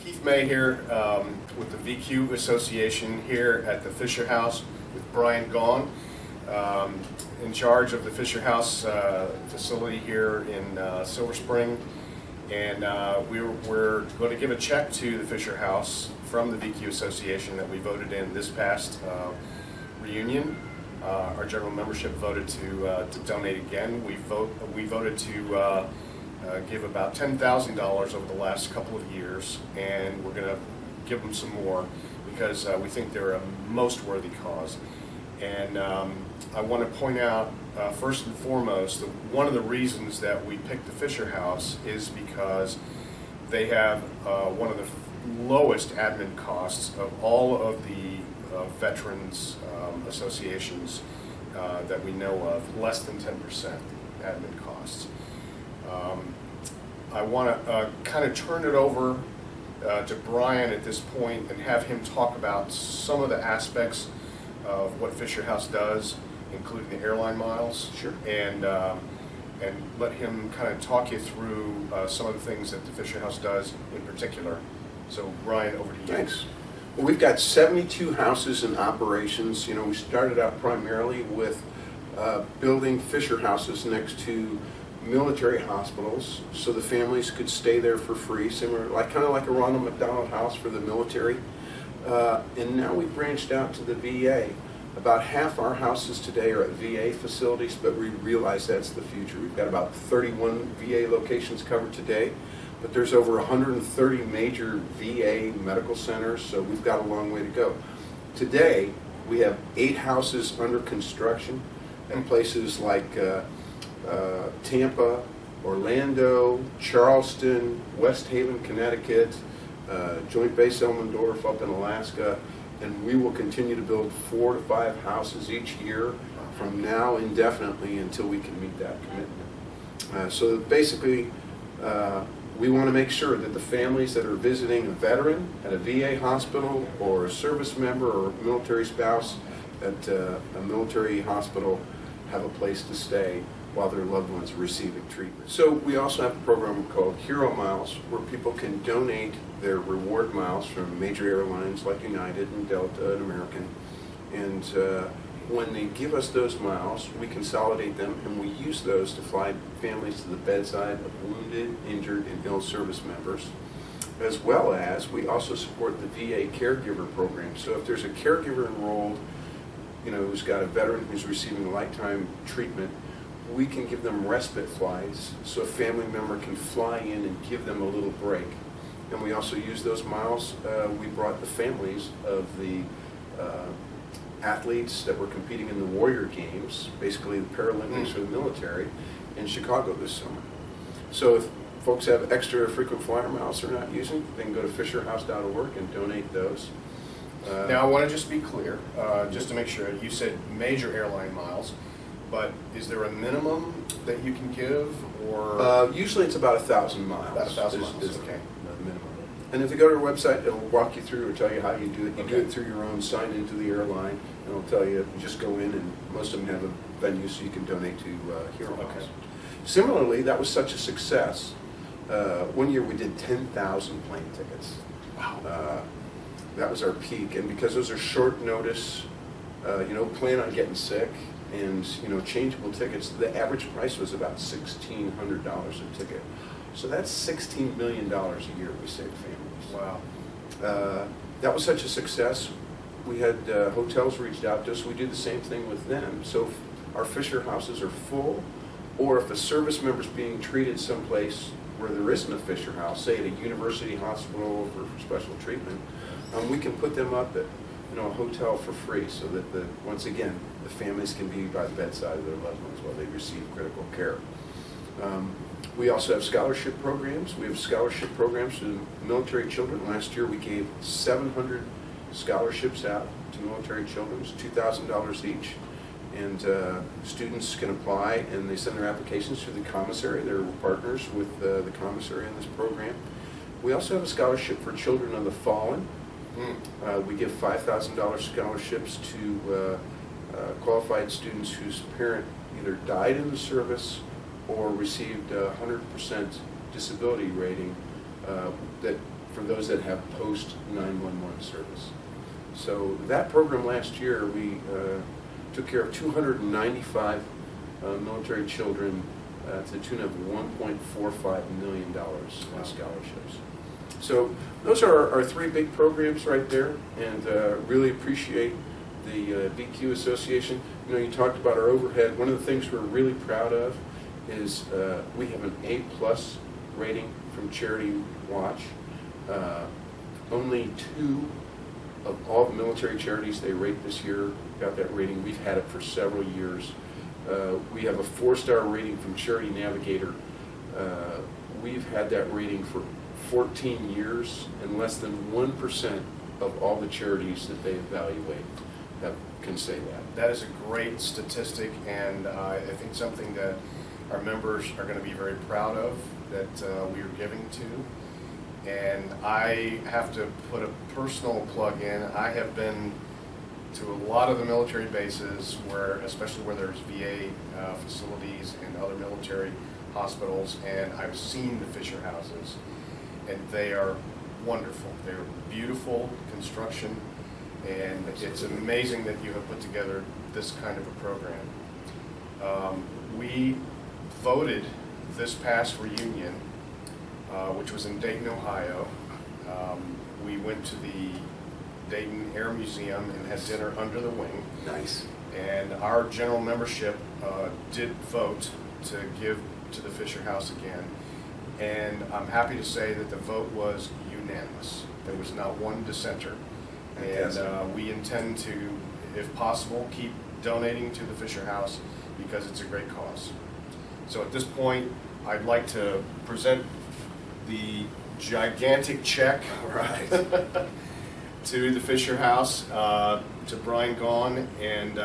Keith May here with the VQ Association here at the Fisher House with Brian Gaughan, in charge of the Fisher House facility here in Silver Spring. And we're going to give a check to the Fisher House from the VQ Association that we voted in this past reunion. Our general membership voted to donate again. We voted to give about $10,000 over the last couple of years, and we're going to give them some more because we think they're a most worthy cause. And I want to point out, first and foremost, that one of the reasons that we picked the Fisher House is because they have one of the lowest admin costs of all of the veterans associations that we know of, less than 10% admin costs. I want to kind of turn it over to Brian at this point and have him talk about some of the aspects of what Fisher House does, including the airline miles. Sure. And let him kind of talk you through some of the things that the Fisher House does in particular. So Brian, over to you. Thanks. Well, we've got 72 houses in operations. You know, we started out primarily with building Fisher houses next to military hospitals so the families could stay there for free, similar, kind of like a Ronald McDonald House for the military. And now we've branched out to the VA. About half our houses today are at VA facilities, but we realize that's the future. We've got about 31 VA locations covered today, but there's over 130 major VA medical centers, so we've got a long way to go. Today, we have 8 houses under construction in places like Tampa, Orlando, Charleston, West Haven, Connecticut, Joint Base Elmendorf up in Alaska, and we will continue to build 4 to 5 houses each year from now indefinitely until we can meet that commitment. So basically, we want to make sure that the families that are visiting a veteran at a VA hospital or a service member or military spouse at a military hospital have a place to stay while their loved ones are receiving treatment. So we also have a program called Hero Miles, where people can donate their reward miles from major airlines like United and Delta and American. And when they give us those miles, we consolidate them and we use those to fly families to the bedside of wounded, injured, and ill service members. As well as we also support the VA caregiver program. So if there's a caregiver enrolled, you know, who's got a veteran who's receiving lifetime treatment, we can give them respite flights so a family member can fly in and give them a little break. And we also use those miles. We brought the families of the athletes that were competing in the Warrior Games, basically the Paralympics for the military, in Chicago this summer. So if folks have extra frequent flyer miles they're not using, they can go to fisherhouse.org and donate those. Now I want to just be clear, just to make sure, you said major airline miles, but is there a minimum that you can give, or? Usually it's about 1,000 miles. About 1,000 miles, is okay. The minimum. And if you go to our website, it'll walk you through or tell you how you do it. You do it through your own, sign into the airline, and it'll tell you just go in, and most of them have a venue so you can donate to Hero Miles. Okay. Similarly, that was such a success. One year we did 10,000 plane tickets. Wow. That was our peak, and because those are short notice, you know, plan on getting sick, and you know, changeable tickets, the average price was about $1,600 a ticket. So that's $16 million a year we saved families. Wow. That was such a success. We had hotels reached out to us. We do the same thing with them. So if our Fisher houses are full, or if a service member is being treated someplace where there isn't a Fisher house, say at a university hospital for special treatment, we can put them up at, you know, a hotel for free, so that once again the families can be by the bedside of their loved ones while they receive critical care. We also have scholarship programs. We have scholarship programs for military children. Last year we gave 700 scholarships out to military children, $2,000 each, and students can apply and they send their applications to the commissary. They're partners with the commissary in this program. We also have a scholarship for children of the fallen. We give $5,000 scholarships to qualified students whose parent either died in the service or received a 100% disability rating that for those that have post 911 service. So that program last year, we took care of 295 military children to the tune of $1.45 million in scholarships. So those are our three big programs right there, and really appreciate the VQ Association. You know, you talked about our overhead. One of the things we're really proud of is we have an A+ rating from Charity Watch. Only 2 of all the military charities they rate this year got that rating. We've had it for several years. We have a 4-star rating from Charity Navigator. We've had that rating for 14 years, and less than 1% of all the charities that they evaluate can say that. That is a great statistic, and I think something that our members are going to be very proud of, that we are giving to. And I have to put a personal plug in. I have been to a lot of the military bases, especially where there's VA facilities and other military hospitals, and I've seen the Fisher houses, and they are wonderful. They're beautiful construction, and it's amazing that you have put together this kind of a program. We voted this past reunion, which was in Dayton, Ohio. We went to the Dayton Air Museum and had dinner under the wing. Nice. And our general membership did vote to give to the Fisher House again. And I'm happy to say that the vote was unanimous. There was not one dissenter. And we intend to, if possible, keep donating to the Fisher House because it's a great cause. So at this point, I'd like to present the gigantic check to the Fisher House, to Brian Gaughan, and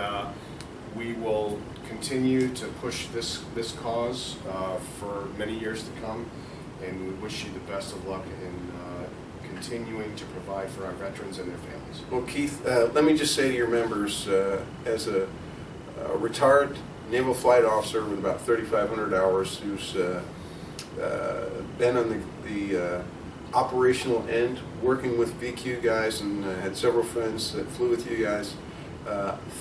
we will continue to push this cause for many years to come, and we wish you the best of luck in continuing to provide for our veterans and their families. Well, Keith, let me just say to your members, as a retired naval flight officer with about 3,500 hours, who's been on the operational end, working with VQ guys, and had several friends that flew with you guys.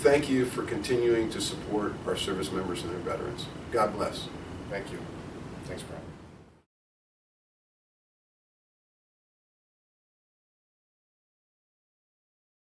Thank you for continuing to support our service members and their veterans. God bless. Thank you. Thanks, Brian.